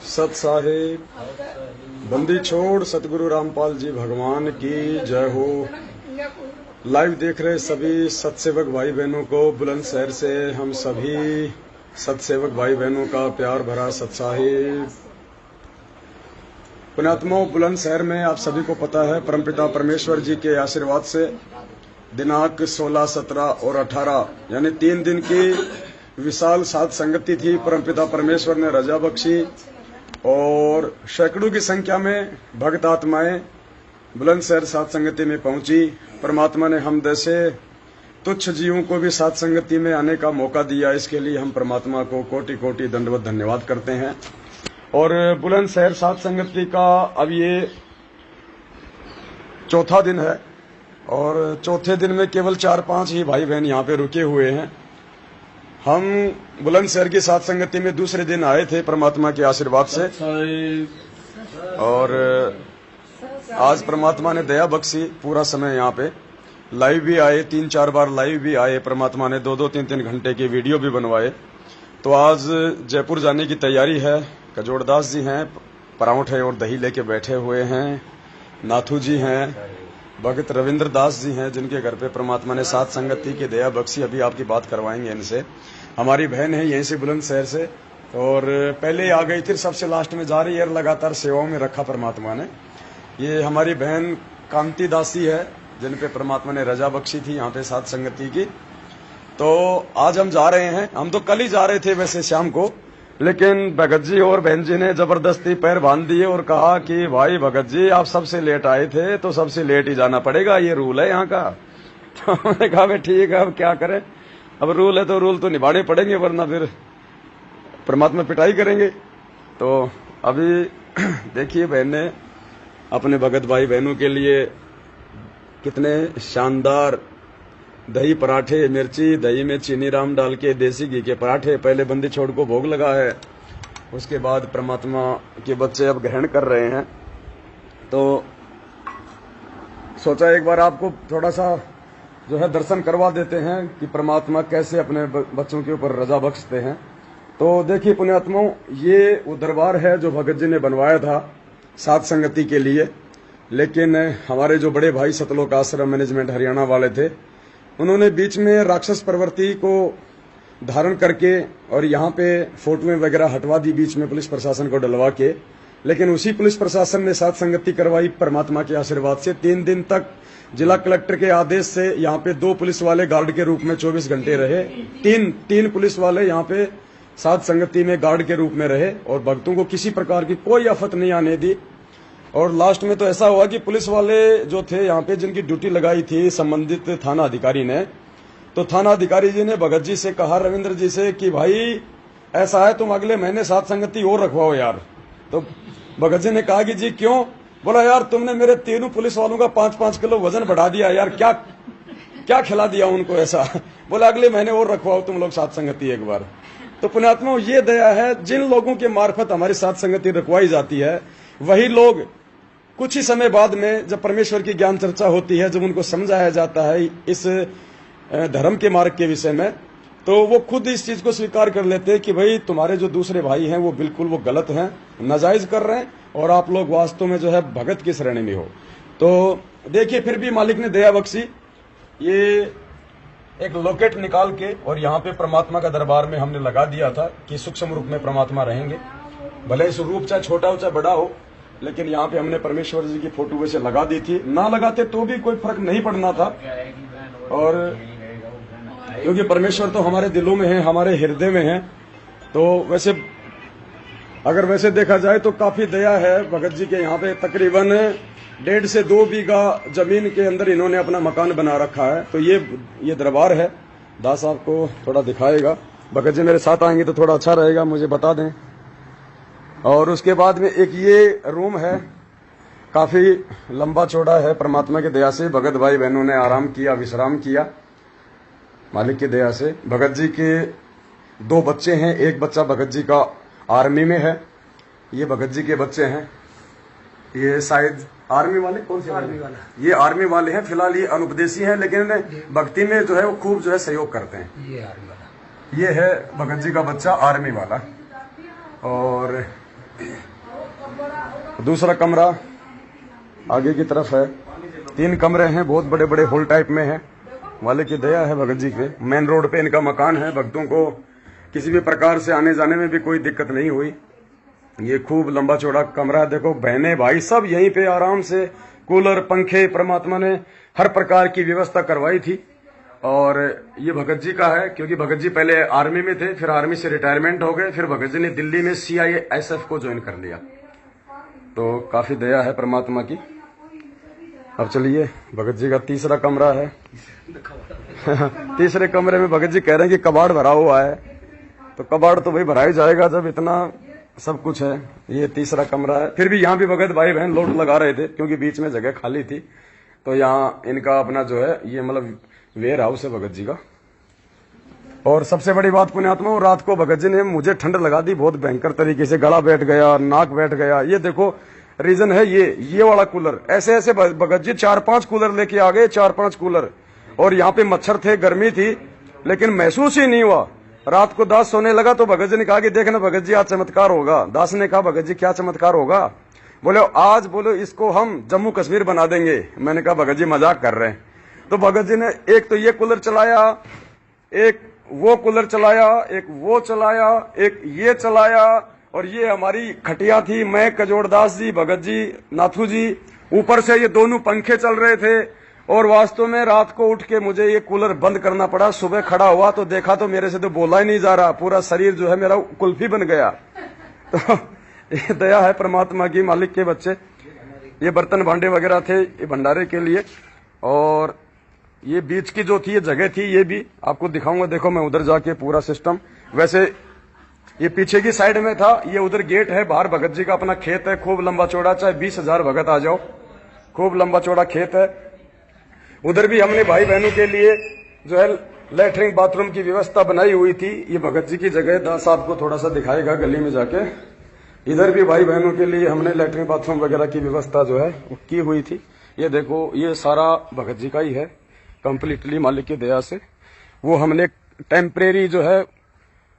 सत साहिब, बंदी छोड़ सतगुरु रामपाल जी भगवान की जय हो। लाइव देख रहे सभी सतसेवक भाई बहनों को बुलंदशहर से हम सभी सतसेवक भाई बहनों का प्यार भरा सत साहिब। पुण्यात्माओं, बुलंदशहर में आप सभी को पता है परमपिता परमेश्वर जी के आशीर्वाद से दिनांक 16, 17 और 18 यानी 3 दिन की विशाल साध संगति थी। परमपिता परमेश्वर ने रजा बख्शी और सैकड़ों की संख्या में भक्त आत्माएं बुलंदशहर साध संगति में पहुंची। परमात्मा ने हम जैसे तुच्छ जीवों को भी साध संगति में आने का मौका दिया। इसके लिए हम परमात्मा को कोटि कोटि दंडवत धन्यवाद करते हैं। और बुलंदशहर साध संगति का अब ये चौथा दिन है और चौथे दिन में केवल 4-5 ही भाई बहन यहाँ पे रुके हुए हैं। हम बुलंदशहर की साध संगति में दूसरे दिन आए थे परमात्मा के आशीर्वाद से और आज परमात्मा ने दया बख्शी। पूरा समय यहाँ पे लाइव भी आए, 3-4 बार लाइव भी आए। परमात्मा ने 2-2, 3-3 घंटे के वीडियो भी बनवाए। तो आज जयपुर जाने की तैयारी है। कजोड़दास जी हैं, परांठे और दही लेके बैठे हुए हैं। नाथू जी हैं, भगत रविंद्र दास जी हैं जिनके घर पे परमात्मा ने साध संगति की दया बख्शी। अभी आपकी बात करवाएंगे इनसे। हमारी बहन है यहीं से बुलंदशहर से और पहले आ गई, फिर सबसे लास्ट में जा रही है। लगातार सेवाओं में रखा परमात्मा ने। ये हमारी बहन कांति दासी है जिन पे परमात्मा ने रजा बख्शी थी यहाँ पे साध संगति की। तो आज हम जा रहे हैं। हम तो कल ही जा रहे थे वैसे शाम को, लेकिन भगत जी और बहन जी ने जबरदस्ती पैर बांध दिए और कहा कि भाई भगत जी आप सबसे लेट आए थे तो सबसे लेट ही जाना पड़ेगा, ये रूल है यहाँ का। तो हमने कहा भाई ठीक है, अब क्या करें, अब रूल है तो रूल तो निभाने पड़ेंगे वरना फिर परमात्मा पिटाई करेंगे। तो अभी देखिए बहन ने अपने भगत भाई बहनों के लिए कितने शानदार दही पराठे, मिर्ची दही में चीनी राम डाल के देसी घी के पराठे पहले बंदी छोड़ को भोग लगा है। उसके बाद परमात्मा के बच्चे अब ग्रहण कर रहे हैं। तो सोचा एक बार आपको थोड़ा सा जो है दर्शन करवा देते हैं कि परमात्मा कैसे अपने बच्चों के ऊपर रजा बख्शते हैं। तो देखिए पुण्यात्माओं, ये वो दरबार है जो भगत जी ने बनवाया था साध संगति के लिए। लेकिन हमारे जो बड़े भाई सतलोक आश्रम मैनेजमेंट हरियाणा वाले थे, उन्होंने बीच में राक्षस प्रवृत्ति को धारण करके और यहाँ पे फोटोएं वगैरह हटवा दी बीच में पुलिस प्रशासन को डलवा के। लेकिन उसी पुलिस प्रशासन ने साध संगति करवाई परमात्मा के आशीर्वाद से। 3 दिन तक जिला कलेक्टर के आदेश से यहाँ पे 2 पुलिस वाले गार्ड के रूप में 24 घंटे रहे। तीन पुलिस वाले यहाँ पे साध संगति में गार्ड के रूप में रहे और भक्तों को किसी प्रकार की कोई आफत नहीं आने दी। और लास्ट में तो ऐसा हुआ कि पुलिस वाले जो थे यहाँ पे जिनकी ड्यूटी लगाई थी संबंधित थाना अधिकारी ने, तो थाना अधिकारी जी ने भगत जी से कहा, रविंद्र जी से, कि भाई ऐसा है तुम अगले महीने साध संगति और रखवाओ यार। तो भगत जी ने कहा कि जी क्यों? बोला यार तुमने मेरे 3 पुलिस वालों का 5-5 किलो वजन बढ़ा दिया यार, क्या खिला दिया उनको ऐसा। बोला अगले महीने और रखवाओ तुम लोग साध संगति एक बार। तो पुण्यात्मा ये दया है, जिन लोगों के मार्फत हमारी साध संगति रखवाई जाती है वही लोग कुछ ही समय बाद में जब परमेश्वर की ज्ञान चर्चा होती है, जब उनको समझाया जाता है इस धर्म के मार्ग के विषय में, तो वो खुद इस चीज को स्वीकार कर लेते हैं कि भाई तुम्हारे जो दूसरे भाई हैं वो बिल्कुल वो गलत हैं, नाजायज कर रहे हैं और आप लोग वास्तव में जो है भगत की श्रेणी में हो। तो देखिए फिर भी मालिक ने दया बख्शी। ये एक लॉकेट निकाल के और यहाँ पे परमात्मा का दरबार में हमने लगा दिया था कि सूक्ष्म रूप में परमात्मा रहेंगे। भले इस रूप चाहे छोटा हो चाहे बड़ा हो, लेकिन यहाँ पे हमने परमेश्वर जी की फोटो वैसे लगा दी थी। ना लगाते तो भी कोई फर्क नहीं पड़ना था। और क्योंकि परमेश्वर तो हमारे दिलों में है, हमारे हृदय में है। तो वैसे अगर वैसे देखा जाए तो काफी दया है भगत जी के। यहाँ पे तकरीबन 1.5 से 2 बीघा जमीन के अंदर इन्होंने अपना मकान बना रखा है। तो ये दरबार है। दास आपको थोड़ा दिखाएगा। भगत जी मेरे साथ आएंगे तो थोड़ा अच्छा रहेगा, मुझे बता दें। और उसके बाद में एक ये रूम है, काफी लंबा चौड़ा है। परमात्मा की दया से भगत भाई बहनों ने आराम किया, विश्राम किया मालिक की दया से। भगत जी के 2 बच्चे हैं। एक बच्चा भगत जी का आर्मी में है। ये भगत जी के बच्चे हैं। ये शायद आर्मी वाले, कौन से आर्मी वाला? ये आर्मी वाले हैं। फिलहाल ये अनुपदेशी हैं, लेकिन भक्ति में जो है वो खूब जो है सहयोग करते हैं। ये आर्मी वाला, ये है भगत जी का बच्चा आर्मी वाला। और दूसरा कमरा आगे की तरफ है। 3 कमरे हैं, बहुत बड़े बड़े हॉल टाइप में है। मालिक की दया है भगत जी के। मेन रोड पे इनका मकान है। भक्तों को किसी भी प्रकार से आने जाने में भी कोई दिक्कत नहीं हुई। ये खूब लंबा चौड़ा कमरा है। देखो बहने भाई सब यहीं पे आराम से, कूलर पंखे परमात्मा ने हर प्रकार की व्यवस्था करवाई थी। और ये भगत जी का है, क्योंकि भगत जी पहले आर्मी में थे, फिर आर्मी से रिटायरमेंट हो गए, फिर भगत जी ने दिल्ली में CISF को ज्वाइन कर लिया। तो काफी दया है परमात्मा की। अब चलिए, भगत जी का तीसरा कमरा है। तीसरे कमरे में भगत जी कह रहे हैं कि कबाड़ भरा हुआ है। तो कबाड़ तो भाई भरा ही जाएगा जब इतना सब कुछ है। ये तीसरा कमरा है। फिर भी यहाँ भी भगत भाई बहन लोड लगा रहे थे, क्योंकि बीच में जगह खाली थी। तो यहाँ इनका अपना जो है ये मतलब वेयर हाउस है भगत जी का। और सबसे बड़ी बात पुण्यात्मा, रात को भगत जी ने मुझे ठंड लगा दी बहुत भयंकर तरीके से। गला बैठ गया, नाक बैठ गया। ये देखो रीजन है ये वाला कूलर। ऐसे ऐसे भगत जी 4-5 कूलर लेके आ गए, 4-5 कूलर। और यहाँ पे मच्छर थे, गर्मी थी, लेकिन महसूस ही नहीं हुआ। रात को दास सोने लगा तो भगत जी ने कहा कि देखना भगत जी आज चमत्कार होगा। दास ने कहा भगत जी क्या चमत्कार होगा? बोले आज बोलो इसको हम जम्मू कश्मीर बना देंगे। मैंने कहा भगत जी मजाक कर रहे हैं। तो भगत जी ने एक तो ये कूलर चलाया, एक वो कूलर चलाया, एक वो चलाया, एक ये चलाया। और ये हमारी खटिया थी, मैं कजोड़दास जी, भगत जी, नाथू जी। ऊपर से ये दोनों पंखे चल रहे थे। और वास्तव में रात को उठ के मुझे ये कूलर बंद करना पड़ा। सुबह खड़ा हुआ तो देखा तो मेरे से तो बोला ही नहीं जा रहा। पूरा शरीर जो है मेरा कुल्फी बन गया। तो ये दया है परमात्मा की, मालिक के बच्चे। ये बर्तन भांडे वगैरह थे ये भंडारे के लिए। और ये बीच की जो थी ये जगह थी, ये भी आपको दिखाऊंगा। देखो मैं उधर जाके पूरा सिस्टम, वैसे ये पीछे की साइड में था। ये उधर गेट है, बाहर भगत जी का अपना खेत है, खूब लंबा चौड़ा, चाहे 20,000 भगत आ जाओ, खूब लंबा चौड़ा खेत है। उधर भी हमने भाई बहनों के लिए जो है लैट्रिन बाथरूम की व्यवस्था बनाई हुई थी। ये भगत जी की जगह, दास आपको थोड़ा सा दिखाएगा गली में जाके। इधर भी भाई बहनों के लिए हमने लैट्रिन बाथरूम वगैरह की व्यवस्था जो है की हुई थी। ये देखो ये सारा भगत जी का ही है कंप्लीटली, मालिक की दया से। वो हमने टेम्परेरी जो है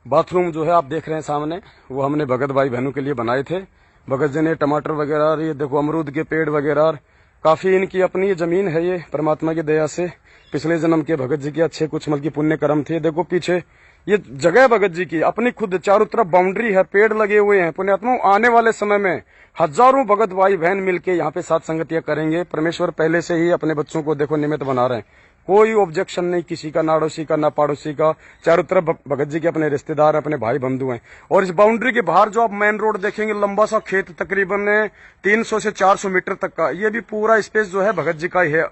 बाथरूम जो है आप देख रहे हैं सामने, वो हमने भगत भाई बहनों के लिए बनाए थे। भगत जी ने टमाटर वगैरह, ये देखो अमरूद के पेड़ वगैरह, काफी इनकी अपनी जमीन है ये परमात्मा की दया से। पिछले जन्म के भगत जी के अच्छे कुछ मतलब की पुण्य कर्म थे। देखो पीछे ये जगह भगत जी की अपनी, खुद चारों तरफ बाउंड्री है, पेड़ लगे हुए हैं। पुण्यात्मा आने वाले समय में हजारों भगत भाई बहन मिलके यहाँ पे साथ संगतियां करेंगे। परमेश्वर पहले से ही अपने बच्चों को देखो निमित्त बना रहे हैं। कोई ऑब्जेक्शन नहीं किसी का, ना अड़ोसी का ना पड़ोसी का। चारों तरफ भगत जी के अपने रिश्तेदार, अपने भाई बंधु हैं। और इस बाउंड्री के बाहर जो आप मेन रोड देखेंगे, लंबा सा खेत तकरीबन 300 से 400 मीटर तक का, ये भी पूरा स्पेस जो है भगत जी का ही है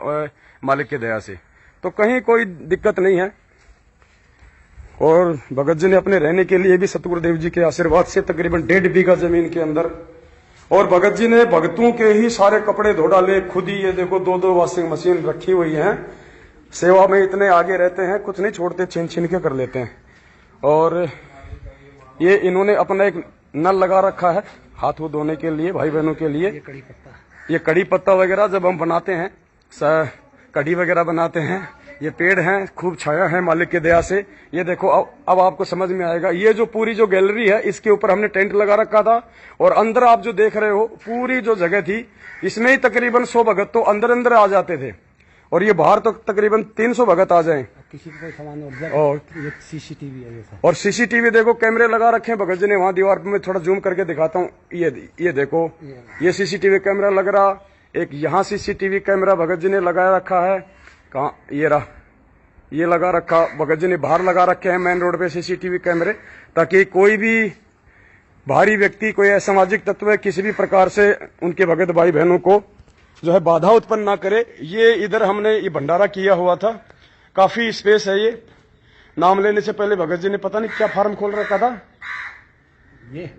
मालिक की दया से। तो कहीं कोई दिक्कत नहीं है। और भगत जी ने अपने रहने के लिए भी सतगुरुदेव जी के आशीर्वाद से तकरीबन 1.5 बीघा जमीन के अंदर। और भगत जी ने भगतों के ही सारे कपड़े धो डाले खुद ही। ये देखो 2-2 वॉशिंग मशीन रखी हुई है। सेवा में इतने आगे रहते हैं, कुछ नहीं छोड़ते, छीन छीन के कर लेते हैं। और ये इन्होंने अपना एक नल लगा रखा है हाथ वो धोने के लिए, भाई बहनों के लिए। ये कड़ी पत्ता वगैरह जब हम बनाते हैं, कढ़ी वगैरह बनाते हैं, ये पेड़ हैं, खूब छाया है मालिक की दया से। ये देखो अब आपको समझ में आएगा। ये जो पूरी जो गैलरी है, इसके ऊपर हमने टेंट लगा रखा था। और अंदर आप जो देख रहे हो पूरी जो जगह थी, इसमें ही तकरीबन 100 भगत तो अंदर अंदर आ जाते थे। और ये बाहर तो तकरीबन 300 भगत आ जाएं। किसी को सामान और सीसीटीवी है। और सीसीटीवी देखो कैमरे लगा रखे हैं भगत जी ने वहां दीवार पे। मैं थोड़ा जूम करके दिखाता हूँ। ये देखो ये सीसीटीवी कैमरा लग रहा। एक यहाँ सीसीटीवी कैमरा भगत जी ने लगाया रखा है। कहाँ ये रहा, ये लगा रखा भगत जी ने। बाहर लगा रखे हैं मेन रोड पे सीसीटीवी कैमरे, ताकि कोई भी बाहरी व्यक्ति, कोई असामाजिक तत्व किसी भी प्रकार से उनके भगत भाई बहनों को जो है बाधा उत्पन्न ना करे। ये इधर हमने ये भंडारा किया हुआ था, काफी स्पेस है ये। नाम लेने से पहले भगत जी ने पता नहीं क्या फार्म खोल रखा था। ये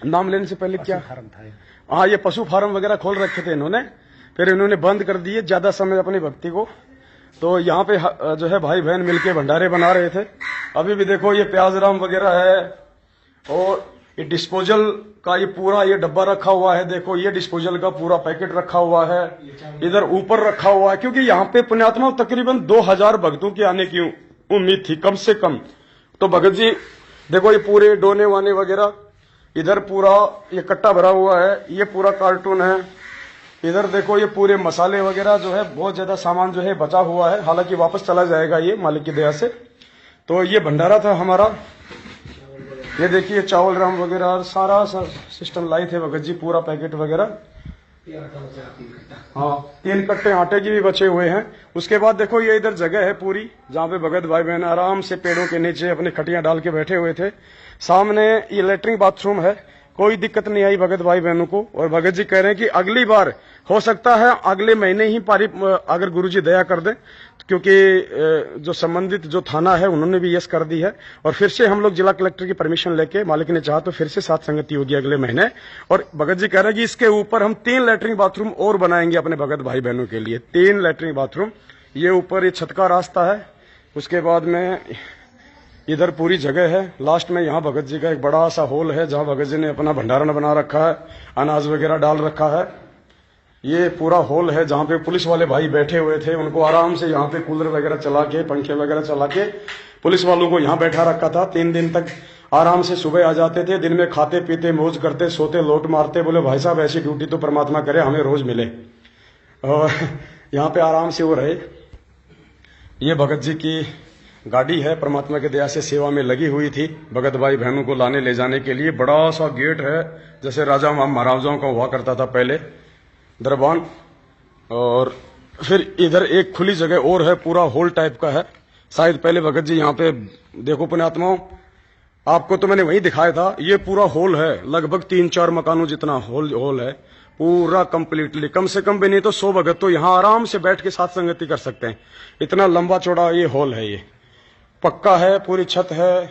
नाम लेने से पहले क्या फार्म था? हाँ, ये पशु फार्म वगैरह खोल रखे थे इन्होंने, फिर इन्होंने बंद कर दिए ज्यादा समय अपनी भक्ति को। तो यहाँ पे जो है भाई बहन मिलके भंडारे बना रहे थे। अभी भी देखो ये प्याज राम वगैरह है। और ये डिस्पोजल का ये पूरा ये डब्बा रखा हुआ है। देखो ये डिस्पोजल का पूरा पैकेट रखा हुआ है, इधर ऊपर रखा हुआ है। क्योंकि यहाँ पे पुण्यात्मा तकरीबन 2000 भक्तों के आने की उम्मीद थी कम से कम। तो भगत जी देखो ये पूरे डोने वाने वगैरह इधर पूरा ये कट्टा भरा हुआ है, ये पूरा कार्टून है। इधर देखो ये पूरे मसाले वगैरह जो है, बहुत ज्यादा सामान जो है बचा हुआ है, हालांकि वापस चला जाएगा ये मालिक की दया से। तो ये भंडारा था हमारा। ये देखिए चावल राम वगैरह सारा सिस्टम लाए थे भगत जी, पूरा पैकेट वगैरह। हाँ, 3 कट्टे आटे की भी बचे हुए हैं। उसके बाद देखो ये इधर जगह है पूरी, जहाँ पे भगत भाई बहन आराम से पेड़ों के नीचे अपनी खटियां डाल के बैठे हुए थे। सामने ये लेटरिन बाथरूम है, कोई दिक्कत नहीं आई भगत भाई बहनों को। और भगत जी कह रहे हैं कि अगली बार हो सकता है अगले महीने ही पारी, अगर गुरुजी दया कर दें, क्योंकि जो संबंधित जो थाना है उन्होंने भी यस कर दी है। और फिर से हम लोग जिला कलेक्टर की परमिशन लेके, मालिक ने चाहा तो फिर से साथ संगति होगी अगले महीने। और भगत जी कह रहे हैं कि इसके ऊपर हम 3 लेटरिन बाथरूम और बनाएंगे अपने भगत भाई बहनों के लिए। 3 लेटरिन बाथरूम। ये ऊपर ये छत का रास्ता है, उसके बाद में इधर पूरी जगह है। लास्ट में यहाँ भगत जी का एक बड़ा सा हॉल है, जहाँ भगत जी ने अपना भंडारण बना रखा है, अनाज वगैरह डाल रखा है। ये पूरा हॉल है जहाँ पे पुलिस वाले भाई बैठे हुए थे, उनको आराम से यहाँ पे कूलर वगैरह चला के, पंखे वगैरह चला के पुलिस वालों को यहाँ बैठा रखा था। 3 दिन तक आराम से सुबह आ जाते थे, दिन में खाते पीते मौज करते, सोते लौट मारते। बोले भाई साहब ऐसी ड्यूटी तो परमात्मा करे हमें रोज मिले। और यहाँ पे आराम से वो रहे। ये भगत जी की गाड़ी है, परमात्मा की दया से सेवा में लगी हुई थी भगत भाई बहनों को लाने ले जाने के लिए। बड़ा सा गेट है, जैसे राजा महाराजाओं का हुआ करता था पहले दरबान। और फिर इधर एक खुली जगह और है, पूरा हॉल टाइप का है। शायद पहले भगत जी यहाँ पे, देखो पुण्यात्माओं, आपको तो मैंने वहीं दिखाया था। ये पूरा हॉल है, लगभग 3-4 मकानों जितना हॉल है पूरा कंप्लीटली। कम से कम भी नहीं तो 100 भगत तो यहाँ आराम से बैठ के साथ संगति कर सकते हैं। इतना लंबा चौड़ा ये हॉल है। ये पक्का है, पूरी छत है,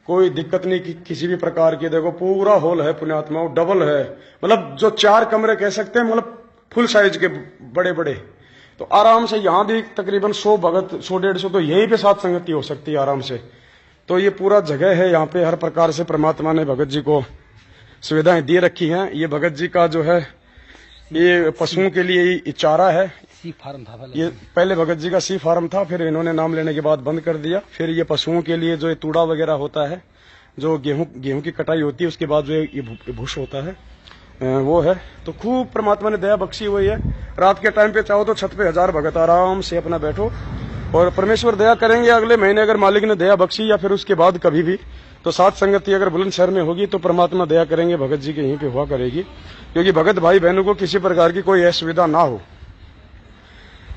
कोई दिक्कत नहीं किसी भी प्रकार की। देखो पूरा हॉल है पुण्यात्माओं, डबल है, मतलब जो 4 कमरे कह सकते हैं, मतलब फुल साइज के बड़े बड़े। तो आराम से यहाँ भी तकरीबन 100 भगत, 100-150 तो यहीं पे साथ संगति हो सकती है आराम से। तो ये पूरा जगह है, यहाँ पे हर प्रकार से परमात्मा ने भगत जी को सुविधाएं दे रखी हैं। ये भगत जी का जो है ये पशुओं के लिए चारा है। सी फार्म था ये पहले भगत जी का सी फार्म था, फिर इन्होंने नाम लेने के बाद बंद कर दिया। फिर ये पशुओं के लिए जो ये तूड़ा वगैरह होता है, जो गेहूं की कटाई होती है, उसके बाद जो ये भूष होता है वो है। तो खूब परमात्मा ने दया बख्शी हुई है। रात के टाइम पे चाहो तो छत पे 1000 भगत आराम से अपना बैठो, और परमेश्वर दया करेंगे अगले महीने अगर मालिक ने दया बख्शी, या फिर उसके बाद कभी भी, तो साथ संगति अगर बुलंदशहर में होगी तो परमात्मा दया करेंगे भगत जी के यहीं पे हुआ करेगी। क्योंकि भगत भाई बहनों को किसी प्रकार की कोई असुविधा ना हो,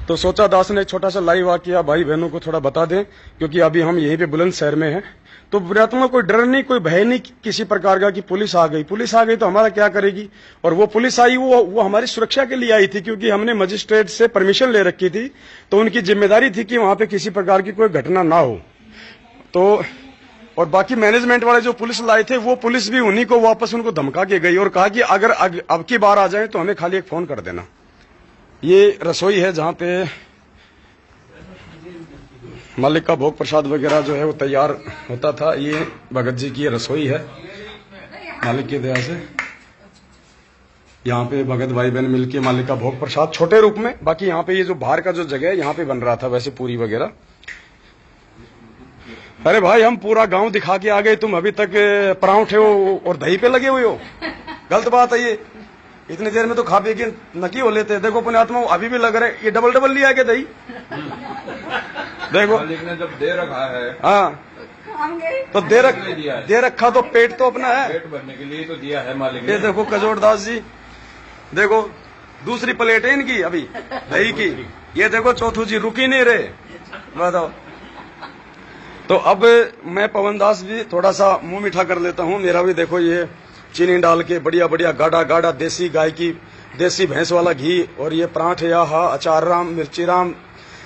तो सोचा दास ने एक छोटा सा लाइव वाकया भाई बहनों को थोड़ा बता दें। क्योंकि अभी हम यहीं पे बुलंदशहर में हैं, तो पुण्यात्मा कोई डर नहीं, कोई भय नहीं किसी प्रकार का कि पुलिस आ गई तो हमारा क्या करेगी। और वो पुलिस आई, वो हमारी सुरक्षा के लिए आई थी, क्योंकि हमने मजिस्ट्रेट से परमिशन ले रखी थी। तो उनकी जिम्मेदारी थी कि वहां पे किसी प्रकार की कोई घटना ना हो। तो और बाकी मैनेजमेंट वाले जो पुलिस लाए थे, वो पुलिस भी उन्हीं को वापस उनको धमका के गई और कहा कि अगर अब की बार आ जाए तो हमें खाली एक फोन कर देना। ये रसोई है जहां पे मालिक का भोग प्रसाद वगैरह जो है वो तैयार होता था। ये भगत जी की रसोई है मालिक की दया से। यहाँ पे भगत भाई बहन मिलके मालिक का भोग प्रसाद छोटे रूप में, बाकी यहाँ पे ये जो बाहर का जो जगह है यहाँ पे बन रहा था वैसे पूरी वगैरह। अरे भाई हम पूरा गांव दिखा के आ गए, तुम अभी तक परांठे हो और दही पे लगे हुए हो, गलत बात है ये। इतनी देर में तो खा पी के नकी हो लेते। देखो पुण्यात्मा अभी भी लग रहे, ये डबल लिया के दही देखो मालिक ने जब दे रखा है, हाँ तो दे रखा तो पेट तो अपना है, पेट भरने के लिए तो दिया है मालिक ने। ये देखो कजोड़दास जी, देखो दूसरी प्लेट है इनकी अभी दही की। ये देखो चौथू जी रुक ही नहीं रहे, बताओ। तो अब मैं पवन दास भी थोड़ा सा मुंह मीठा कर लेता हूँ। मेरा भी देखो ये चीनी डाल के बढ़िया बढ़िया गाढ़ा देसी गाय की देसी भैंस वाला घी, और ये पराठे आहा अचार राम मिर्ची राम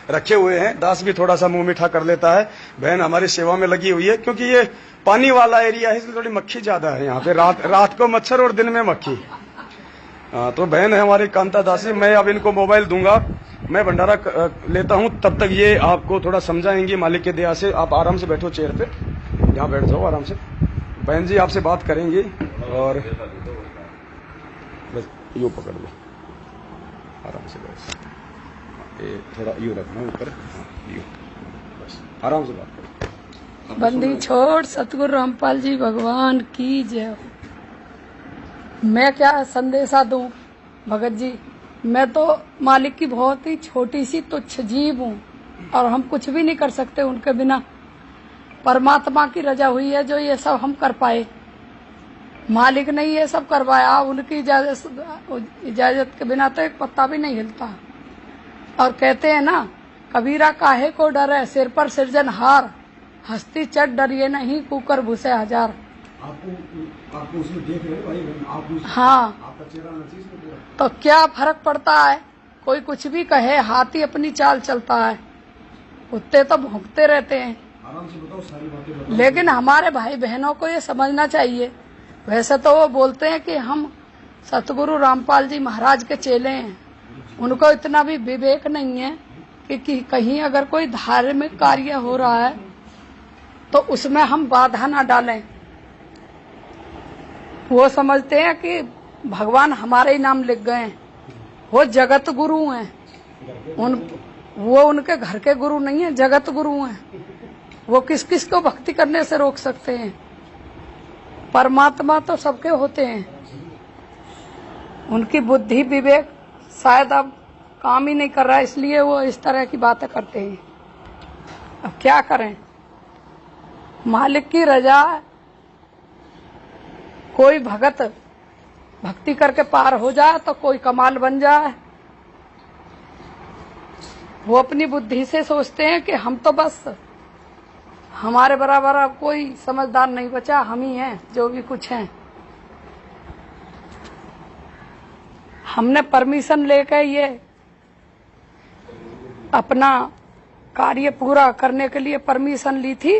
रखे हुए हैं। दास भी थोड़ा सा मुंह मीठा कर लेता है। बहन हमारी सेवा में लगी हुई है, क्योंकि ये पानी वाला एरिया है इसलिए थोड़ी मक्खी ज्यादा है यहाँ पे। रात को मच्छर और दिन में मक्खी। तो बहन है हमारी कांता दासी। मैं अब इनको मोबाइल दूंगा, मैं भंडारा लेता हूँ, तब तक ये आपको थोड़ा समझाएंगे मालिक के दया से। आप आराम से बैठो चेयर पे, यहाँ बैठ जाओ आराम से। बहन जी आपसे बात करेंगी, और बस यूँ पकड़ लो आराम से, बस ये थोड़ा यूँ रखना ऊपर, यूँ बस आराम से बात करो। बंदी छोड़ सतगुरु रामपाल जी भगवान की जय। मैं क्या संदेशा दूं भगत जी। मैं तो मालिक की बहुत ही छोटी सी तुच्छ जीव हूँ और हम कुछ भी नहीं कर सकते उनके बिना। परमात्मा की रजा हुई है जो ये सब हम कर पाए। मालिक ने ये सब करवाया, उनकी इजाजत के बिना तो एक पत्ता भी नहीं हिलता। और कहते हैं ना, कबीरा काहे को डरे, सिर पर सिरजनहार, हस्ती चढ़ डरिए नहीं, कुकर भूसे हजार। आपको उसमें देख रहे हो भाई, आप हाँ, आपका चेहरा नचीज में पूरा। तो क्या फर्क पड़ता है, कोई कुछ भी कहे, हाथी अपनी चाल चलता है, कुत्ते तो भौंकते रहते हैं। आराम से बताओ, सारी बातें बताओ। लेकिन हमारे भाई बहनों को ये समझना चाहिए। वैसे तो वो बोलते हैं कि हम सतगुरु रामपाल जी महाराज के चेले हैं, उनको इतना भी विवेक नहीं है कि कहीं अगर कोई धार्मिक कार्य हो रहा है तो उसमें हम बाधा ना डालें। वो समझते हैं कि भगवान हमारे ही नाम लिख गए हैं, वो जगत गुरु हैं। वो उनके घर के गुरु नहीं है, जगत गुरु हैं। वो किस किस को भक्ति करने से रोक सकते हैं। परमात्मा तो सबके होते हैं। उनकी बुद्धि विवेक शायद अब काम ही नहीं कर रहा है, इसलिए वो इस तरह की बातें करते हैं। अब क्या करें, मालिक की रजा। कोई भगत भक्ति करके पार हो जाए तो कोई कमाल बन जाए। वो अपनी बुद्धि से सोचते हैं कि हम तो बस, हमारे बराबर अब कोई समझदार नहीं बचा, हम ही हैं जो भी कुछ हैं। हमने परमिशन लेकर ये अपना कार्य पूरा करने के लिए परमिशन ली थी,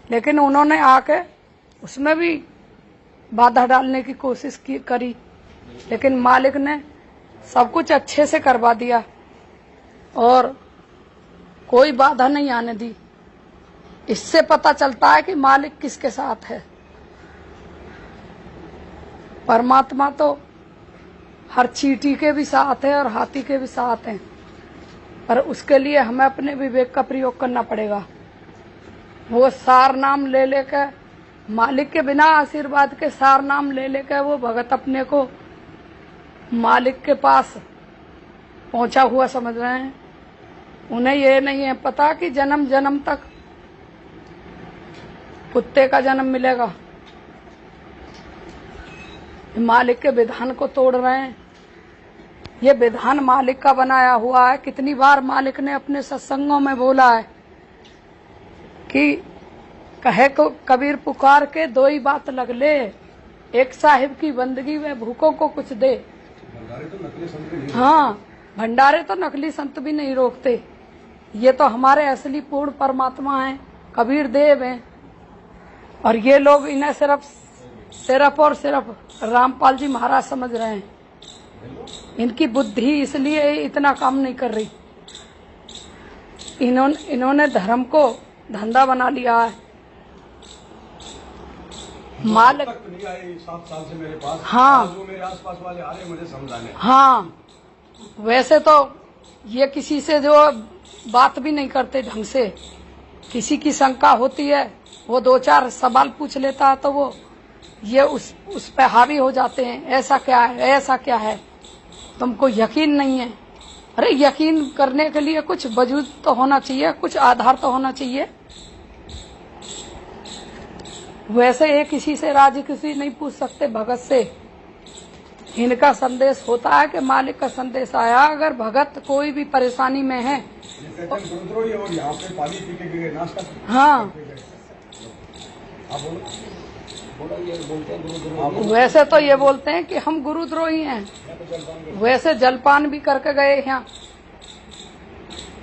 लेकिन उन्होंने आके उसमें भी बाधा डालने की कोशिश करी, लेकिन मालिक ने सब कुछ अच्छे से करवा दिया और कोई बाधा नहीं आने दी। इससे पता चलता है कि मालिक किसके साथ है। परमात्मा तो हर चींटी के भी साथ है और हाथी के भी साथ है, पर उसके लिए हमें अपने विवेक का प्रयोग करना पड़ेगा। वो सार नाम ले लेकर, मालिक के बिना आशीर्वाद के सार नाम ले लेकर वो भगत अपने को मालिक के पास पहुंचा हुआ समझ रहे हैं। उन्हें ये नहीं है पता कि जन्म जन्म तक कुत्ते का जन्म मिलेगा। मालिक के विधान को तोड़ रहे हैं। ये विधान मालिक का बनाया हुआ है। कितनी बार मालिक ने अपने सत्संगों में बोला है कि कहे को कबीर पुकार के दो ही बात लग ले, एक साहिब की बंदगी व भूखों को कुछ दे। हाँ, भंडारे तो नकली संत भी नहीं रोकते। ये तो हमारे असली पूर्ण परमात्मा हैं, कबीर देव हैं। और ये लोग इन्हें सिर्फ और सिर्फ रामपाल जी महाराज समझ रहे हैं। इनकी बुद्धि इसलिए इतना काम नहीं कर रही। इन्होंने धर्म को धंधा बना लिया है। मालिक तक नहीं आए 7 साल से मेरे पास। हाँ, जो मेरे आसपास वाले आ रहे मुझे समझाने। हाँ, वैसे तो ये किसी से जो बात भी नहीं करते ढंग से। किसी की शंका होती है, वो 2-4 सवाल पूछ लेता है तो वो ये उस पे हावी हो जाते हैं। ऐसा क्या है, ऐसा क्या है, तुमको यकीन नहीं है। अरे यकीन करने के लिए कुछ वजूद तो होना चाहिए, कुछ आधार तो होना चाहिए। वैसे ये किसी से राजी किसी नहीं पूछ सकते भगत से। इनका संदेश होता है कि मालिक का संदेश आया। अगर भगत कोई भी परेशानी में है और यहाँ पे पानी पी के गए, नाश्ता। हाँ, आप बोलो। वैसे तो ये बोलते हैं कि हम गुरुद्रोही हैं। वैसे जलपान भी करके गए यहाँ,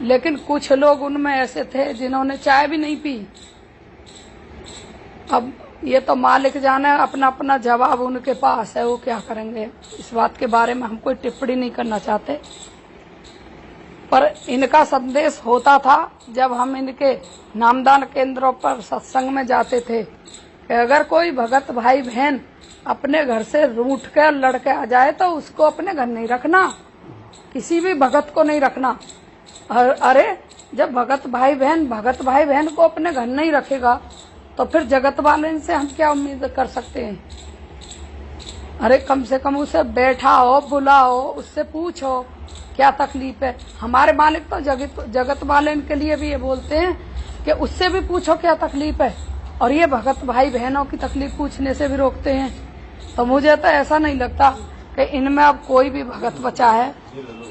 लेकिन कुछ लोग उनमें ऐसे थे जिन्होंने चाय भी नहीं पी। अब ये तो मालिक जाने, अपना अपना जवाब उनके पास है, वो क्या करेंगे। इस बात के बारे में हम कोई टिप्पणी नहीं करना चाहते। पर इनका संदेश होता था जब हम इनके नामदान केंद्रों पर सत्संग में जाते थे कि अगर कोई भगत भाई बहन अपने घर से रूठ कर लड़के आ जाए तो उसको अपने घर नहीं रखना, किसी भी भगत को नहीं रखना। अरे जब भगत भाई बहन को अपने घर नहीं रखेगा तो फिर जगत वाले से हम क्या उम्मीद कर सकते हैं। अरे कम से कम उसे बैठाओ, बुलाओ, उससे पूछो क्या तकलीफ है। हमारे मालिक तो जगत वाले के लिए भी ये बोलते हैं कि उससे भी पूछो क्या तकलीफ है, और ये भगत भाई बहनों की तकलीफ पूछने से भी रोकते हैं। तो मुझे तो ऐसा नहीं लगता कि इनमें अब कोई भी भगत बचा है।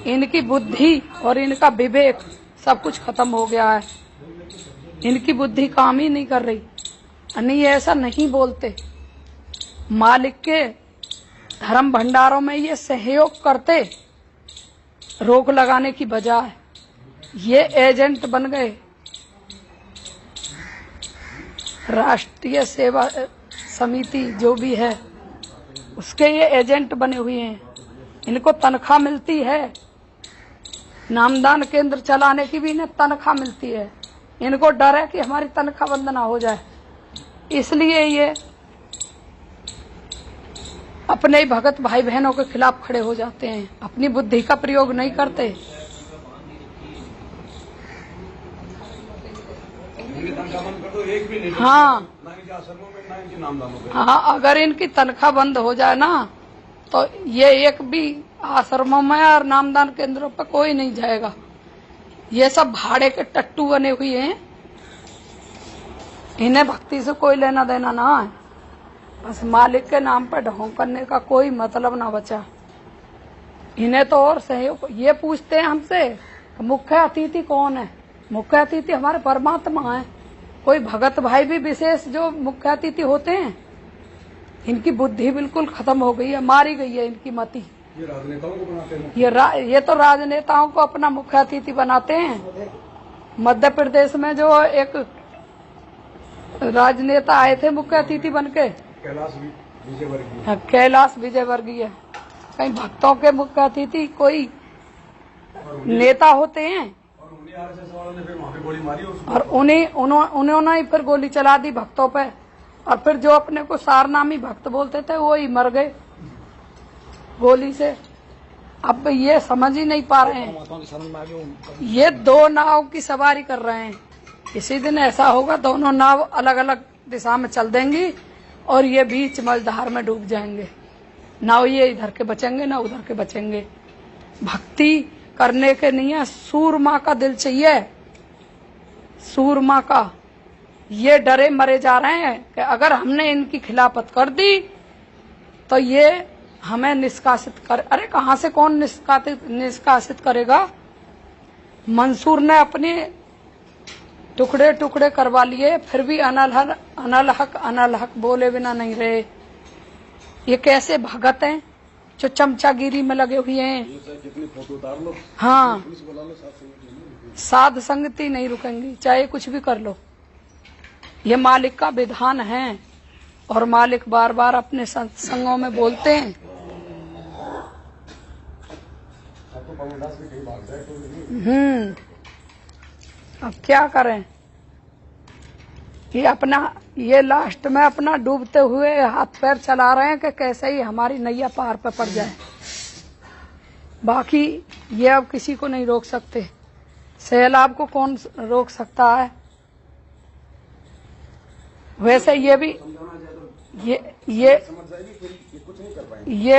इनकी बुद्धि और इनका विवेक सब कुछ खत्म हो गया है। इनकी बुद्धि काम ही नहीं कर रही। नहीं, ऐसा नहीं बोलते। मालिक के धर्म भंडारों में ये सहयोग करते, रोक लगाने की बजाय ये एजेंट बन गए। राष्ट्रीय सेवा समिति जो भी है उसके ये एजेंट बने हुए हैं। इनको तनख्वाह मिलती है, नामदान केंद्र चलाने की भी इन्हें तनख्वाह मिलती है। इनको डर है कि हमारी तनख्वाह बंद ना हो जाए, इसलिए ये अपने ही भगत भाई बहनों के खिलाफ खड़े हो जाते हैं। अपनी बुद्धि का प्रयोग नहीं करते। हाँ हाँ, अगर इनकी तनख्वाह बंद हो जाए ना तो ये एक भी आश्रमों में और नामदान केंद्रों पर कोई नहीं जाएगा। ये सब भाड़े के टट्टू बने हुए हैं। इन्हें भक्ति से कोई लेना देना ना है। बस मालिक के नाम पर ढोंग करने का कोई मतलब ना बचा। इन्हें तो और सहयोग ये पूछते हैं हमसे मुख्य अतिथि कौन है। मुख्य अतिथि हमारे परमात्मा है। कोई भगत भाई भी विशेष जो मुख्य अतिथि होते हैं। इनकी बुद्धि बिल्कुल खत्म हो गई है, मारी गई है इनकी मति। ये राजनेताओं को बनाते हैं। ये तो राजनेताओं को अपना मुख्य अतिथि बनाते हैं। मध्य प्रदेश में जो एक राजनेता आए थे मुख्य अतिथि बनके, कैलाश विजयवर्गीय। कहीं भक्तों के मुख्य अतिथि कोई नेता होते हैं, और उन्होंने ही फिर गोली चला दी भक्तों पे। और फिर जो अपने को सारनामी भक्त बोलते थे वो ही मर गए गोली से। अब ये समझ ही नहीं पा रहे हैं। ये दो नाव की सवारी कर रहे हैं। किसी दिन ऐसा होगा दोनों नाव अलग अलग दिशा में चल देंगी और ये बीच मझधार में डूब जाएंगे। ना ये इधर के बचेंगे ना उधर के बचेंगे। भक्ति करने के लिए सूरमा का दिल चाहिए, सूरमा का। ये डरे मरे जा रहे हैं कि अगर हमने इनकी खिलाफत कर दी तो ये हमें निष्कासित कर। अरे कहाँ से कौन निष्कासित करेगा। मंसूर ने अपने टुकड़े टुकड़े करवा लिए, फिर भी अनलहक बोले बिना नहीं रहे। ये कैसे भगत हैं जो चमचागिरी में लगे हुए हैं। हाँ, साध संगति नहीं रुकेंगी, चाहे कुछ भी कर लो। ये मालिक का विधान है और मालिक बार बार अपने सत्संगों में बोलते हैं। अब क्या करें। ये लास्ट में अपना डूबते हुए हाथ पैर चला रहे हैं कि कैसे ही हमारी नैया पार पे पड़ जाए। बाकी ये अब किसी को नहीं रोक सकते। सैलाब को कौन रोक सकता है। वैसे ये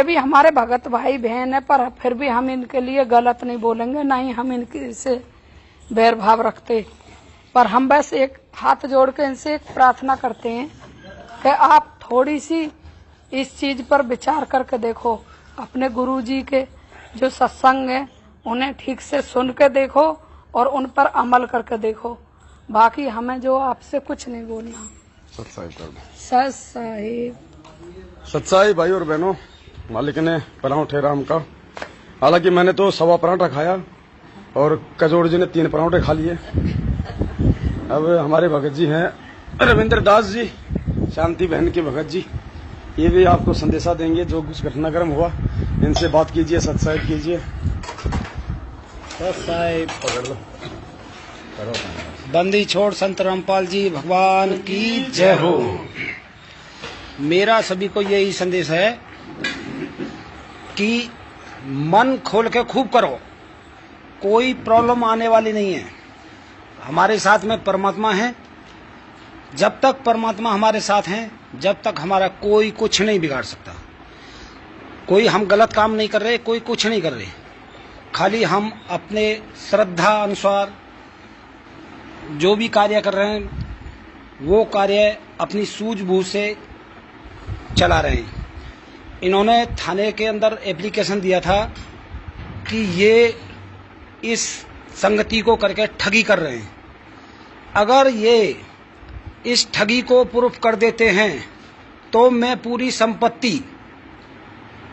भी हमारे भगत भाई बहन है, पर फिर भी हम इनके लिए गलत नहीं बोलेंगे, ना ही हम इनके से बैर भाव रखते। पर हम बस एक हाथ जोड़ के इनसे एक प्रार्थना करते हैं कि आप थोड़ी सी इस चीज पर विचार करके देखो। अपने गुरुजी के जो सत्संग है उन्हें ठीक से सुन के देखो और उन पर अमल करके देखो। बाकी हमें जो आपसे कुछ नहीं बोलना। सच्चाई भाई और बहनों, मालिक ने परांठा ठहरा हमका। हालांकि मैंने तो 1.25 परांठा खाया और कजोड़ जी ने 3 परांठे खा लिए। अब हमारे भगत जी हैं रविंद्र दास जी, शांति बहन के भगत जी, ये भी आपको संदेशा देंगे। जो कुछ घटनाक्रम हुआ इनसे बात कीजिए, सत्साहिब कीजिए। सत्साहिब पकड़ लो, बंदी छोड़ संत रामपाल जी भगवान की जय हो। मेरा सभी को यही संदेश है कि मन खोल के खूब करो, कोई प्रॉब्लम आने वाली नहीं है। हमारे साथ में परमात्मा है। जब तक परमात्मा हमारे साथ हैं, जब तक हमारा कोई कुछ नहीं बिगाड़ सकता। कोई हम गलत काम नहीं कर रहे, कोई कुछ नहीं कर रहे। खाली हम अपने श्रद्धा अनुसार जो भी कार्य कर रहे हैं वो कार्य अपनी सूझबूझ से चला रहे हैं। इन्होंने थाने के अंदर एप्लीकेशन दिया था कि ये इस संगति को करके ठगी कर रहे हैं। अगर ये इस ठगी को प्रूफ कर देते हैं तो मैं पूरी संपत्ति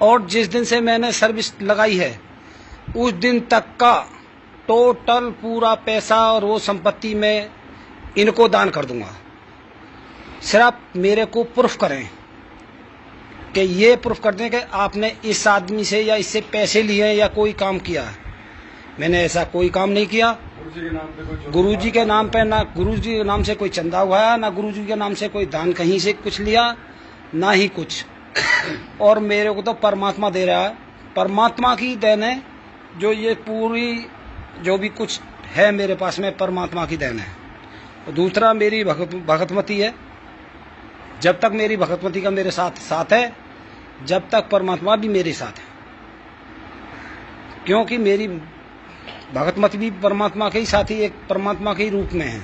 और जिस दिन से मैंने सर्विस लगाई है उस दिन तक का टोटल पूरा पैसा और वो संपत्ति मैं इनको दान कर दूंगा। सिर्फ मेरे को प्रूफ करें कि ये प्रूफ कर दें कि आपने इस आदमी से या इससे पैसे लिए या कोई काम किया। मैंने ऐसा कोई काम नहीं किया। गुरुजी के नाम पे ना गुरुजी के नाम से कोई चंदा उगाया, ना गुरुजी के नाम से कोई दान कहीं से कुछ लिया, ना ही कुछ। और मेरे को तो परमात्मा दे रहा है, परमात्मा की देन है। जो ये पूरी जो भी कुछ है मेरे पास में परमात्मा की देन है। और दूसरा मेरी भगतमती है। जब तक मेरी भगतमती का मेरे साथ है, जब तक परमात्मा भी मेरे साथ है। क्योंकि मेरी भगतमती भी परमात्मा के ही साथी, एक परमात्मा के ही रूप में है।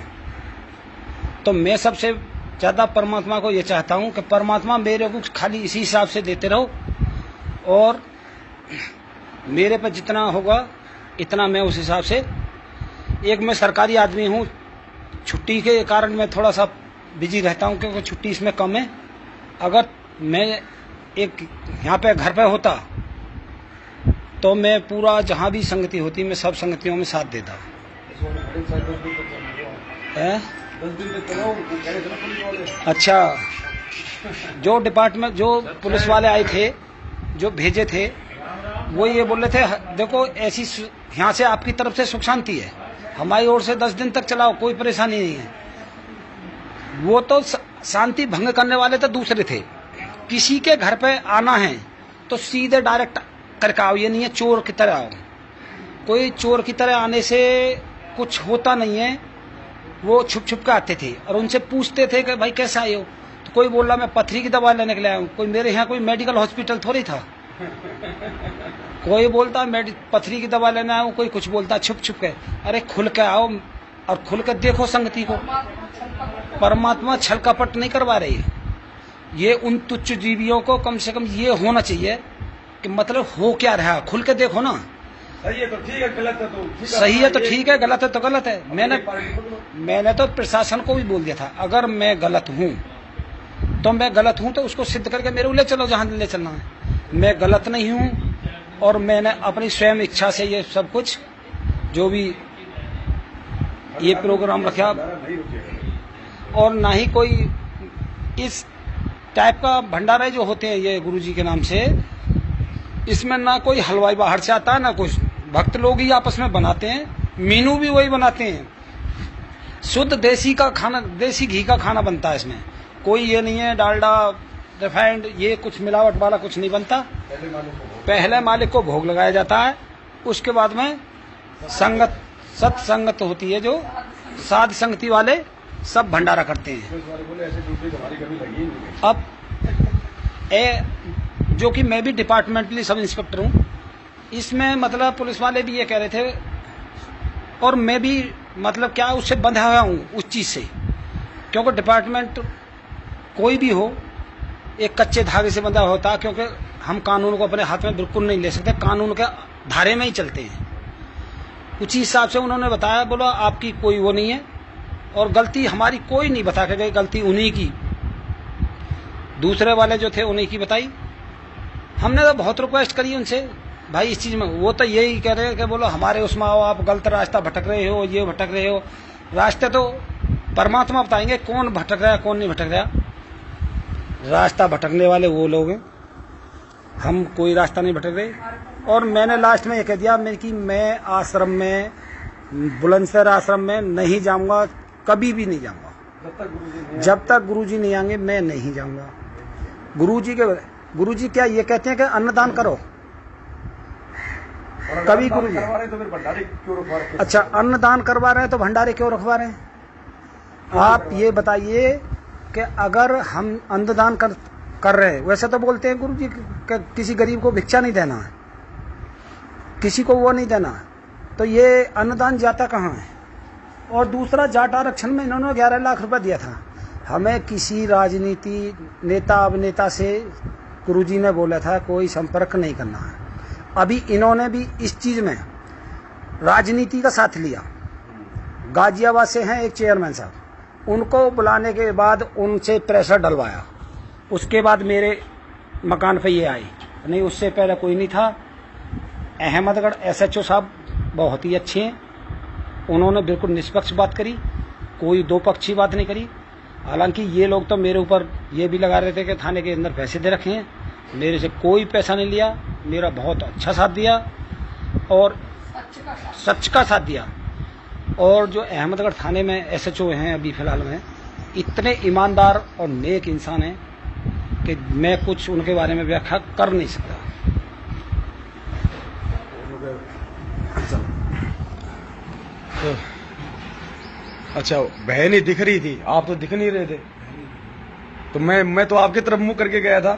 तो मैं सबसे ज्यादा परमात्मा को ये चाहता हूं कि परमात्मा मेरे को खाली इसी हिसाब से देते रहो और मेरे पे जितना होगा इतना मैं उस हिसाब से। एक मैं सरकारी आदमी हूं, छुट्टी के कारण मैं थोड़ा सा बिजी रहता हूं क्योंकि छुट्टी इसमें कम है। अगर मैं एक यहाँ पे घर पे होता तो मैं पूरा जहां भी संगति होती मैं सब संगतियों में साथ देता। अच्छा, जो डिपार्टमेंट जो पुलिस वाले आए थे जो भेजे थे वो ये बोल रहे थे देखो ऐसी यहाँ से आपकी तरफ से सुख शांति है, हमारी ओर से 10 दिन तक चलाओ, कोई परेशानी नहीं है। वो तो शांति भंग करने वाले तो दूसरे थे। किसी के घर पे आना है तो सीधे डायरेक्ट करके आओ, ये नहीं है चोर की तरह आओ। कोई चोर की तरह आने से कुछ होता नहीं है। वो छुप छुप के आते थे और उनसे पूछते थे कि भाई कैसे आए हो। तो कोई बोल रहा मैं पथरी की दवा लेने के लिए आया हूँ। कोई मेरे यहाँ कोई मेडिकल हॉस्पिटल थोड़ी था। कोई बोलता पथरी की दवा लेने आया हूँ, कोई कुछ बोलता छुप छुप के। अरे खुल के आओ और खुल के देखो संगति को। परमात्मा छल कपट नहीं करवा रही है। ये उन तुच्छ जीवियों को कम से कम ये होना चाहिए कि मतलब हो क्या रहा, खुल के देखो ना। सही है तो ठीक है, गलत है तो ठीक है। सही है तो ठीक है, गलत है तो गलत है। मैंने तो प्रशासन को भी बोल दिया था अगर मैं गलत हूँ तो मैं गलत हूँ तो उसको सिद्ध करके मेरे को ले चलो जहां ले चलना है। मैं गलत नहीं हूँ और मैंने अपनी स्वयं इच्छा से ये सब कुछ जो भी ये प्रोग्राम रखा और ना ही कोई इस टाइप का भंडारे जो होते हैं ये गुरुजी के नाम से, इसमें ना कोई हलवाई बाहर से आता है ना कुछ, भक्त लोग ही आपस में बनाते हैं। मीनू भी वही बनाते हैं। शुद्ध देसी का खाना, देसी घी का खाना बनता है इसमें। कोई ये नहीं है डालडा रिफाइंड ये कुछ मिलावट वाला कुछ नहीं बनता। पहले मालिक को भोग लगाया जाता है, उसके बाद में संगत सत्संगत होती है जो साध संगति वाले सब भंडारा करते हैं। अब जो कि मैं भी डिपार्टमेंटली सब इंस्पेक्टर हूँ, इसमें मतलब पुलिस वाले भी ये कह रहे थे और मैं भी मतलब क्या उससे बंधा हुआ हूँ उस चीज से। क्योंकि डिपार्टमेंट कोई भी हो एक कच्चे धागे से बंधा होता, क्योंकि हम कानून को अपने हाथ में बिल्कुल नहीं ले सकते, कानून के धारे में ही चलते हैं। उसी हिसाब से उन्होंने बताया, बोला आपकी कोई वो नहीं है और गलती हमारी कोई नहीं बता के गई, गलती उन्हीं की, दूसरे वाले जो थे उन्हीं की बताई। हमने तो बहुत रिक्वेस्ट करी उनसे भाई इस चीज में, वो तो यही कह रहे हैं कि बोलो हमारे उसमें आओ, आप गलत रास्ता भटक रहे हो, ये भटक रहे हो। रास्ते तो परमात्मा बताएंगे कौन भटक रहा है कौन नहीं भटक रहा। रास्ता भटकने वाले वो लोग हैं, हम कोई रास्ता नहीं भटक रहे। और मैंने लास्ट में ये कह दिया कि मैं आश्रम में, बुलंदशहर आश्रम में नहीं जाऊंगा, कभी भी नहीं जाऊंगा। जब तक गुरुजी नहीं आएंगे मैं नहीं जाऊंगा। गुरुजी क्या ये कहते हैं कि अन्नदान करो, कभी गुरुजी तो फिर भंडारे क्यों रखवा रखे? अच्छा अन्नदान करवा रहे हैं तो भंडारे क्यों रखवा रहे हैं? आप ये बताइए कि अगर हम अन्नदान कर रहे हैं। वैसे तो बोलते हैं गुरु जी किसी गरीब को भिक्षा नहीं देना है, किसी को वो नहीं देना है, तो ये अन्नदान जाता कहाँ है। और दूसरा, जाट आरक्षण में इन्होंने 11 लाख रुपए दिया था। हमें किसी राजनीति नेता अभिनेता से गुरुजी ने बोला था कोई संपर्क नहीं करना है। अभी इन्होंने भी इस चीज में राजनीति का साथ लिया। गाजियाबाद से हैं एक चेयरमैन साहब, उनको बुलाने के बाद उनसे प्रेशर डलवाया, उसके बाद मेरे मकान पे ये आई, नहीं उससे पहले कोई नहीं था। अहमदगढ़ SHO साहब बहुत ही अच्छे हैं, उन्होंने बिल्कुल निष्पक्ष बात करी, कोई दो पक्षी बात नहीं करी। हालांकि ये लोग तो मेरे ऊपर ये भी लगा रहे थे कि थाने के अंदर पैसे दे रखे हैं, मेरे से कोई पैसा नहीं लिया, मेरा बहुत अच्छा साथ दिया और सच का साथ दिया। और जो अहमदगढ़ थाने में SHO हैं अभी फिलहाल में, इतने ईमानदार और नेक इंसान हैं कि मैं कुछ उनके बारे में व्याख्या कर नहीं सकता। अच्छा, बहन ही दिख रही थी, आप तो दिख नहीं रहे थे, तो मैं तो आपकी तरफ मुंह करके गया था।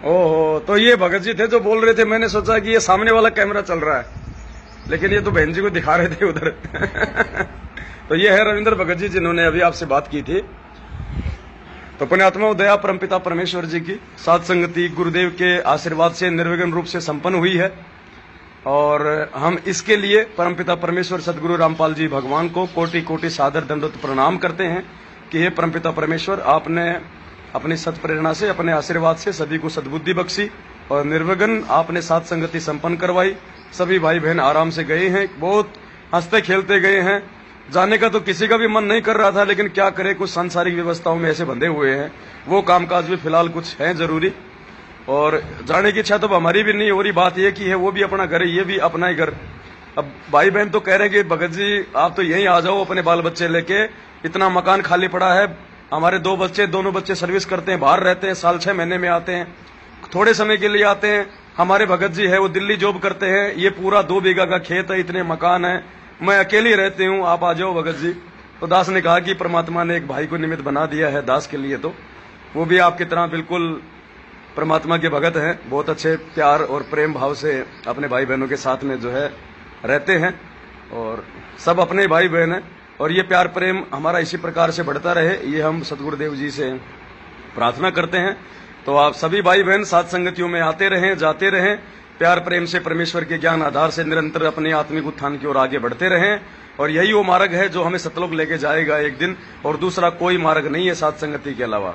ओहो, तो ये भगत जी थे जो बोल रहे थे। मैंने सोचा कि ये सामने वाला कैमरा चल रहा है, लेकिन ये तो बहन जी को दिखा रहे थे उधर। तो ये है रविंद्र भगत जी जिन्होंने अभी आपसे बात की थी। तो पुण्यात्मा दया परमपिता परमेश्वर जी की साथ संगति गुरुदेव के आशीर्वाद से निर्विघ्न रूप से संपन्न हुई है, और हम इसके लिए परमपिता परमेश्वर सदगुरु रामपाल जी भगवान को कोटि कोटि सादर दंडवत प्रणाम करते हैं कि हे परमपिता परमेश्वर, आपने अपनी सत प्रेरणा से, अपने आशीर्वाद से सभी को सद्बुद्धि बख्शी और निर्विघ्न आपने साथ संगति संपन्न करवाई। सभी भाई बहन आराम से गए हैं, बहुत हंसते खेलते गए हैं। जाने का तो किसी का भी मन नहीं कर रहा था, लेकिन क्या करे, कुछ सांसारिक व्यवस्थाओं में ऐसे बंधे हुए हैं, वो कामकाज भी फिलहाल कुछ है जरूरी, और जाने की इच्छा तो हमारी भी नहीं हो रही। बात यह की है वो भी अपना घर है, ये भी अपना ही घर। अब भाई बहन तो कह रहे हैं कि भगत जी आप तो यहीं आ जाओ अपने बाल बच्चे लेके, इतना मकान खाली पड़ा है। हमारे दोनों बच्चे सर्विस करते हैं, बाहर रहते हैं, साल 6 महीने में आते हैं, थोड़े समय के लिए आते हैं। हमारे भगत जी है वो दिल्ली जॉब करते हैं, ये पूरा 2 बीघा का खेत है, इतने मकान है, मैं अकेली रहती हूँ, आप आ जाओ भगत जी। तो दास ने कहा कि परमात्मा ने एक भाई को निमित्त बना दिया है दास के लिए, तो वो भी आपकी तरह बिल्कुल परमात्मा के भगत हैं, बहुत अच्छे प्यार और प्रेम भाव से अपने भाई बहनों के साथ में जो है रहते हैं, और सब अपने भाई बहन हैं, और ये प्यार प्रेम हमारा इसी प्रकार से बढ़ता रहे, ये हम सदगुरुदेव जी से प्रार्थना करते हैं। तो आप सभी भाई बहन साथ संगतियों में आते रहें, जाते रहें, प्यार प्रेम से परमेश्वर के ज्ञान आधार से निरंतर अपने आत्मिक उत्थान की ओर आगे बढ़ते रहें, और यही वो मार्ग है जो हमें सतलोक लेके जाएगा एक दिन, और दूसरा कोई मार्ग नहीं है साथ संगति के अलावा।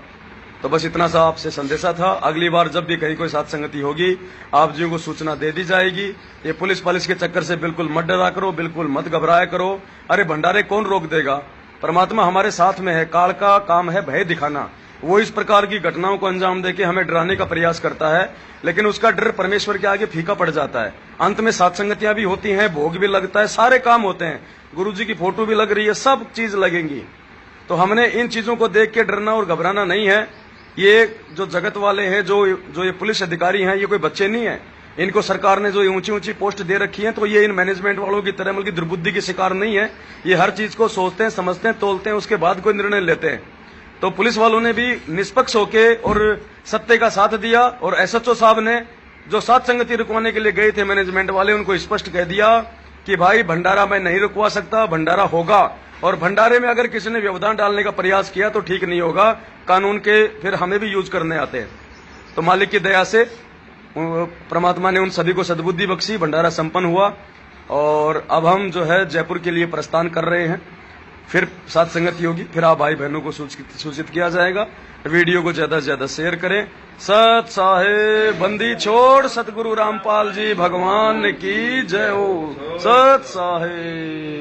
तो बस इतना सा आपसे संदेशा था। अगली बार जब भी कहीं कोई साथ संगति होगी आप जी को सूचना दे दी जाएगी। ये पुलिस के चक्कर से बिल्कुल मत डरा करो, बिल्कुल मत घबराया करो। अरे भंडारे कौन रोक देगा, परमात्मा हमारे साथ में है। काल का काम है भय दिखाना, वो इस प्रकार की घटनाओं को अंजाम देके हमें डराने का प्रयास करता है, लेकिन उसका डर परमेश्वर के आगे फीका पड़ जाता है। अंत में सात संगतियां भी होती हैं, भोग भी लगता है, सारे काम होते हैं, गुरु जी की फोटो भी लग रही है, सब चीज लगेंगी। तो हमने इन चीजों को देख के डरना और घबराना नहीं है। ये जो जगत वाले हैं, जो ये पुलिस अधिकारी हैं, ये कोई बच्चे नहीं है। इनको सरकार ने जो ऊंची ऊंची पोस्ट दे रखी है, तो ये इन मैनेजमेंट वालों की तरह बल्कि दुर्बुद्धि के शिकार नहीं है। ये हर चीज को सोचते हैं, समझते हैं, तोलते हैं, उसके बाद कोई निर्णय लेते हैं। तो पुलिस वालों ने भी निष्पक्ष होके और सत्य का साथ दिया, और एसएचओ साहब ने जो साथ संगति रुकवाने के लिए गए थे मैनेजमेंट वाले, उनको स्पष्ट कह दिया कि भाई भंडारा मैं नहीं रुकवा सकता, भंडारा होगा, और भंडारे में अगर किसी ने व्यवधान डालने का प्रयास किया तो ठीक नहीं होगा, कानून के फिर हमें भी यूज करने आते हैं। तो मालिक की दया से परमात्मा ने उन सभी को सद्बुद्धि बख्शी, भंडारा संपन्न हुआ, और अब हम जो है जयपुर के लिए प्रस्थान कर रहे हैं। फिर साथ संगति होगी, फिर आप भाई बहनों को सूचित किया जाएगा। वीडियो को ज्यादा से ज्यादा शेयर करें। सत साहेब बंदी छोड़ सतगुरु रामपाल जी भगवान की जय हो। सत साहेब।